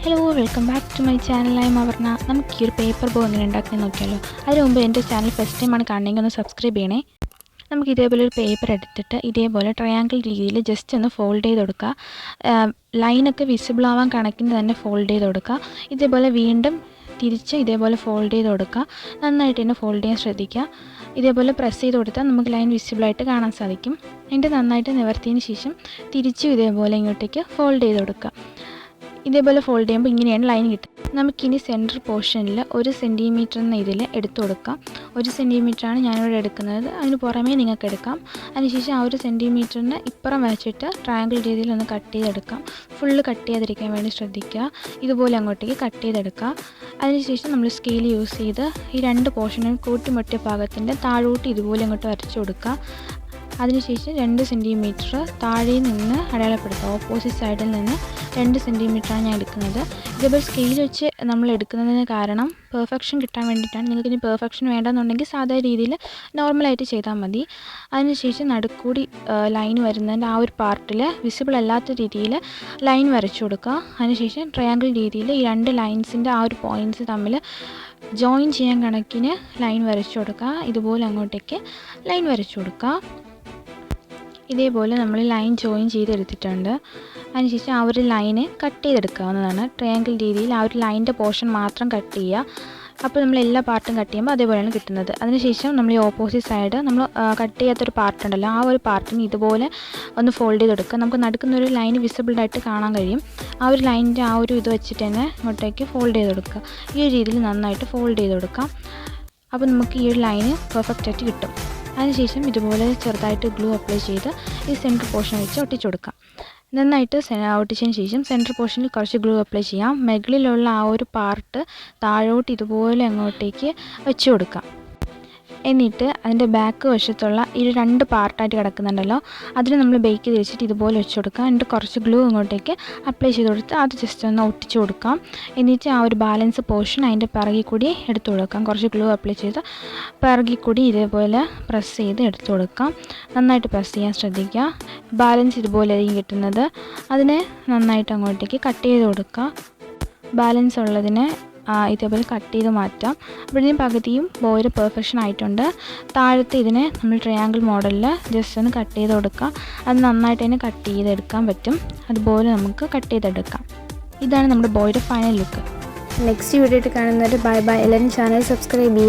Hello welcome back to my channel. I'm Avarna. നമുക്ക് ഈ ഒരു പേപ്പർ ബോ എങ്ങനെ ഉണ്ടാക്കുന്നത് നോക്കിയാലോ. അതിന് മുമ്പ് എൻ്റെ ചാനൽ ഫസ്റ്റ് ടൈമാണ് കാണണമെങ്കിൽ ഒന്ന് സബ്സ്ക്രൈബ് ചെയ്യണേ. നമുക്ക് ഇതേപോലെ ഒരു പേപ്പർ എടുത്തിട്ട് ഇതേപോലെ ട്രയാങ്കിൾ രീതിയിൽ ജസ്റ്റ് ഒന്ന് ഫോൾഡ് ചെയ്ത് കൊടുക്കുക. ലൈനൊക്കെ വിസിബിൾ ആവാൻ കണക്കിന് തന്നെ ഫോൾഡ് ചെയ്ത് കൊടുക്കുക. ഇതേപോലെ വീണ്ടും തിരിച്ച് ഇതേപോലെ ഫോൾഡ് ചെയ്ത് കൊടുക്കുക. നന്നായിട്ട് തന്നെ ഫോൾഡ് ചെയ്യാൻ ശ്രദ്ധിക്കുക. ഇതേപോലെ പ്രസ് ചെയ്ത് കൊടുത്താൽ നമുക്ക് ലൈൻ വിസിബിളായിട്ട് കാണാൻ സാധിക്കും. എന്നിട്ട് നന്നായിട്ട് നിവർത്തിയതിന് ശേഷം തിരിച്ചും ഇതേപോലെ ഇങ്ങോട്ടേക്ക് ഫോൾഡ് ചെയ്ത് കൊടുക്കുക. ഇതേപോലെ ഫോൾഡ് ചെയ്യുമ്പോൾ ഇങ്ങനെയാണ് ലൈൻ കിട്ടുക. നമുക്കിനി സെൻറ്റർ പോർഷനിൽ 1 സെൻറ്റിമീറ്റർ എന്ന ഇതിൽ എടുത്തു കൊടുക്കാം. 1 സെൻറ്റിമീറ്ററാണ് ഞാനിവിടെ എടുക്കുന്നത്. അതിന് പുറമേ നിങ്ങൾക്ക് എടുക്കാം. അതിനുശേഷം ആ 1 സെൻറ്റിമീറ്ററിന് ഇപ്പുറം വെച്ചിട്ട് ട്രയാങ്കിൾ രീതിയിൽ ഒന്ന് കട്ട് ചെയ്തെടുക്കാം. ഫുള്ള് കട്ട് ചെയ്യാതിരിക്കാൻ വേണ്ടി ശ്രദ്ധിക്കുക. ഇതുപോലെ അങ്ങോട്ടേക്ക് കട്ട് ചെയ്തെടുക്കുക. അതിനുശേഷം നമ്മൾ സ്കെയിൽ യൂസ് ചെയ്ത് ഈ 2 പോർഷനും കൂട്ടിമുട്ടിയ ഭാഗത്തിൻ്റെ താഴോട്ട് ഇതുപോലെ അങ്ങോട്ട് വരച്ച് കൊടുക്കുക. അതിനുശേഷം 2 സെൻറ്റിമീറ്റർ താഴെ നിന്ന് അടയാളപ്പെടുത്തുക. ഓപ്പോസിറ്റ് സൈഡിൽ നിന്ന് 2 സെൻറ്റിമീറ്ററാണ് ഞാൻ എടുക്കുന്നത്. ഇതേപോലെ സ്കെയിൽ വെച്ച് നമ്മൾ എടുക്കുന്നതിന് കാരണം പെർഫെക്ഷൻ കിട്ടാൻ വേണ്ടിയിട്ടാണ്. നിങ്ങൾക്ക് ഇനി പെർഫെക്ഷൻ വേണ്ടെന്നുണ്ടെങ്കിൽ സാധാരണ രീതിയിൽ നോർമലായിട്ട് ചെയ്താൽ മതി. അതിനുശേഷം നടുക്കൂടി ലൈൻ വരുന്നതിൻ്റെ ആ ഒരു പാർട്ടിൽ വിസിബിൾ അല്ലാത്ത രീതിയിൽ ലൈൻ വരച്ചു കൊടുക്കുക. അതിനുശേഷം ട്രയാങ്കിൾ രീതിയിൽ ഈ 2 ലൈൻസിൻ്റെ ആ ഒരു പോയിൻറ്റ്സ് തമ്മിൽ ജോയിൻ ചെയ്യാൻ കണക്കിന് ലൈൻ വരച്ചു കൊടുക്കുക. ഇതുപോലെ അങ്ങോട്ടേക്ക് ലൈൻ വരച്ചു കൊടുക്കുക. ഇതേപോലെ നമ്മൾ ലൈൻ ജോയിൻ ചെയ്തെടുത്തിട്ടുണ്ട്. അതിനുശേഷം ആ ഒരു ലൈന് കട്ട് ചെയ്തെടുക്കാവുന്നതാണ്. ട്രയാങ്കിൾ രീതിയിൽ ആ ഒരു ലൈനിൻ്റെ പോർഷൻ മാത്രം കട്ട് ചെയ്യുക. അപ്പോൾ നമ്മൾ എല്ലാ പാർട്ടും കട്ട് ചെയ്യുമ്പോൾ അതേപോലെയാണ് കിട്ടുന്നത്. അതിനുശേഷം നമ്മൾ ഈ ഓപ്പോസിറ്റ് സൈഡ് നമ്മൾ കട്ട് ചെയ്യാത്തൊരു പാർട്ടുണ്ടല്ലോ, ആ ഒരു പാർട്ടിന് ഇതുപോലെ ഒന്ന് ഫോൾഡ് ചെയ്തെടുക്കുക. നമുക്ക് നടുക്കുന്നൊരു ലൈൻ വിസിബിളായിട്ട് കാണാൻ കഴിയും. ആ ഒരു ലൈനിൻ്റെ ആ ഒരു ഇത് വെച്ചിട്ട് തന്നെ ഇങ്ങോട്ടേക്ക് ഫോൾഡ് ചെയ്ത് കൊടുക്കുക. ഈ ഒരു രീതിയിൽ നന്നായിട്ട് ഫോൾഡ് ചെയ്ത് കൊടുക്കാം. അപ്പോൾ നമുക്ക് ഈ ഒരു ലൈന് പെർഫെക്റ്റ് ആയിട്ട് കിട്ടും. അതിനുശേഷം ഇതുപോലെ ചെറുതായിട്ട് ഗ്ലൂ അപ്ലൈ ചെയ്ത് ഈ സെൻറ്റർ പോർഷൻ വെച്ച് ഒട്ടിച്ചു കൊടുക്കാം. നന്നായിട്ട് ഒട്ടിച്ചതിന് ശേഷം സെൻറ്റർ പോർഷനിൽ കുറച്ച് ഗ്ലൂ അപ്ലൈ ചെയ്യാം. മുകളിലുള്ള ആ ഒരു പാർട്ട് താഴോട്ട് ഇതുപോലെ അങ്ങോട്ടേക്ക് വെച്ച് കൊടുക്കാം. എന്നിട്ട് അതിൻ്റെ ബാക്ക് വശത്തുള്ള ഈ 2 പാർട്ടായിട്ട് കിടക്കുന്നുണ്ടല്ലോ, അതിന് നമ്മൾ ബേക്ക് ചെയ്ത് വെച്ചിട്ട് ഇതുപോലെ വെച്ച് കൊടുക്കാം. എന്നിട്ട് കുറച്ച് ഗ്ലൂ ഇങ്ങോട്ടേക്ക് അപ്ലൈ ചെയ്ത് കൊടുത്ത് അത് ജസ്റ്റ് ഒന്ന് ഒട്ടിച്ച് കൊടുക്കാം. എന്നിട്ട് ആ ഒരു ബാലൻസ് പോർഷൻ അതിൻ്റെ പിറകിൽ കൂടി എടുത്തു കൊടുക്കാം. കുറച്ച് ഗ്ലൂ അപ്ലൈ ചെയ്ത് പിറകിൽ കൂടി ഇതേപോലെ പ്രസ് ചെയ്ത് എടുത്തു കൊടുക്കാം. നന്നായിട്ട് പ്രസ് ചെയ്യാൻ ശ്രദ്ധിക്കുക. ബാലൻസ് ഇതുപോലെയായിരിക്കും കിട്ടുന്നത്. അതിനെ നന്നായിട്ട് അങ്ങോട്ടേക്ക് കട്ട് ചെയ്ത് കൊടുക്കുക. ബാലൻസ് ഉള്ളതിനെ ഇതേപോലെ കട്ട് ചെയ്ത് മാറ്റാം. ഇവിടുന്ന് പകുതിയും ബോയുടെ പെർഫെക്ഷൻ ആയിട്ടുണ്ട്. താഴത്തെ ഇതിനെ നമ്മൾ ട്രയാങ്കിൾ മോഡലിൽ ജസ്റ്റ് ഒന്ന് കട്ട് ചെയ്ത് കൊടുക്കാം. അത് നന്നായിട്ട് തന്നെ കട്ട് ചെയ്തെടുക്കാൻ പറ്റും. അതുപോലെ നമുക്ക് കട്ട് ചെയ്തെടുക്കാം. ഇതാണ് നമ്മുടെ ബോയുടെ ഫൈനൽ ലുക്ക്. നെക്സ്റ്റ് വീഡിയോ ആയിട്ട് കാണുന്നത്. Bye bye. എല്ലാവരും ചാനൽ സബ്സ്ക്രൈബ് ചെയ്യുക.